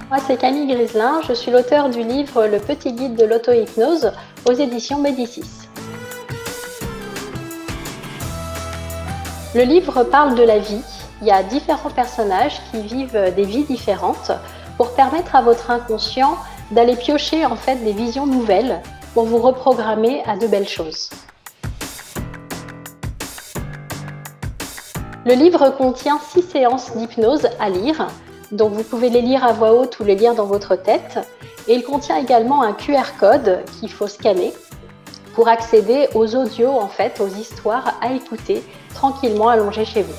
Moi, c'est Camille Griselin, je suis l'auteure du livre Le petit guide de l'auto-hypnose aux éditions Médicis. Le livre parle de la vie. Il y a différents personnages qui vivent des vies différentes pour permettre à votre inconscient d'aller piocher en fait des visions nouvelles pour vous reprogrammer à de belles choses. Le livre contient 6 séances d'hypnose à lire, donc vous pouvez les lire à voix haute ou les lire dans votre tête. Et il contient également un QR code qu'il faut scanner pour accéder aux audios, en fait, aux histoires à écouter tranquillement allongées chez vous.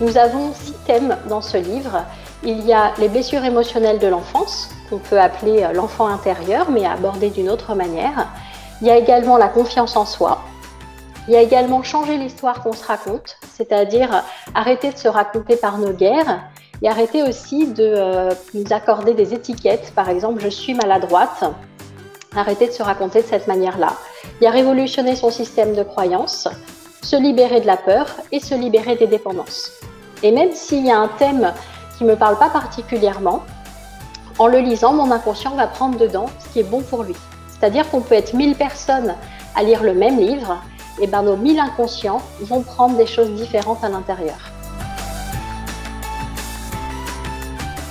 Nous avons 6 thèmes dans ce livre. Il y a les blessures émotionnelles de l'enfance, qu'on peut appeler l'enfant intérieur, mais abordé d'une autre manière. Il y a également la confiance en soi. Il y a également changer l'histoire qu'on se raconte, c'est-à-dire arrêter de se raconter par nos guerres et arrêter aussi de nous accorder des étiquettes, par exemple « je suis maladroite », arrêter de se raconter de cette manière-là. Il y a révolutionner son système de croyances, se libérer de la peur et se libérer des dépendances. Et même s'il y a un thème qui ne me parle pas particulièrement, en le lisant, mon inconscient va prendre dedans ce qui est bon pour lui. C'est-à-dire qu'on peut être 1000 personnes à lire le même livre, et ben nos 1000 inconscients vont prendre des choses différentes à l'intérieur.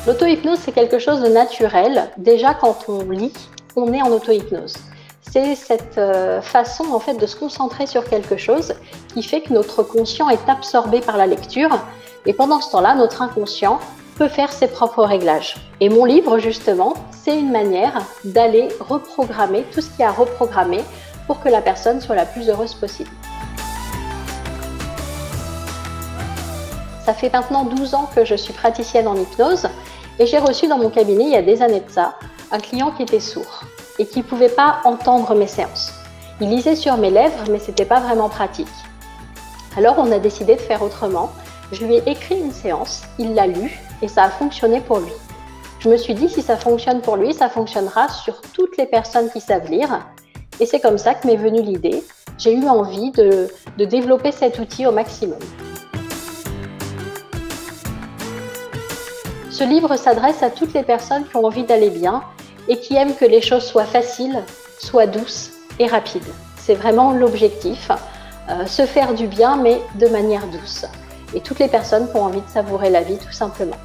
L'auto-hypnose, c'est quelque chose de naturel. Déjà, quand on lit, on est en auto-hypnose. C'est cette façon en fait, de se concentrer sur quelque chose qui fait que notre conscient est absorbé par la lecture. Et pendant ce temps-là, notre inconscient peut faire ses propres réglages. Et mon livre, justement, c'est une manière d'aller reprogrammer tout ce qu'il y a à reprogrammer pour que la personne soit la plus heureuse possible. Ça fait maintenant 12 ans que je suis praticienne en hypnose et j'ai reçu dans mon cabinet, il y a des années de ça, un client qui était sourd et qui ne pouvait pas entendre mes séances. Il lisait sur mes lèvres, mais ce n'était pas vraiment pratique. Alors on a décidé de faire autrement. Je lui ai écrit une séance, il l'a lue et ça a fonctionné pour lui. Je me suis dit, si ça fonctionne pour lui, ça fonctionnera sur toutes les personnes qui savent lire. Et c'est comme ça que m'est venue l'idée. J'ai eu envie de développer cet outil au maximum. Ce livre s'adresse à toutes les personnes qui ont envie d'aller bien et qui aiment que les choses soient faciles, soient douces et rapides. C'est vraiment l'objectif, se faire du bien mais de manière douce. Et toutes les personnes qui ont envie de savourer la vie tout simplement.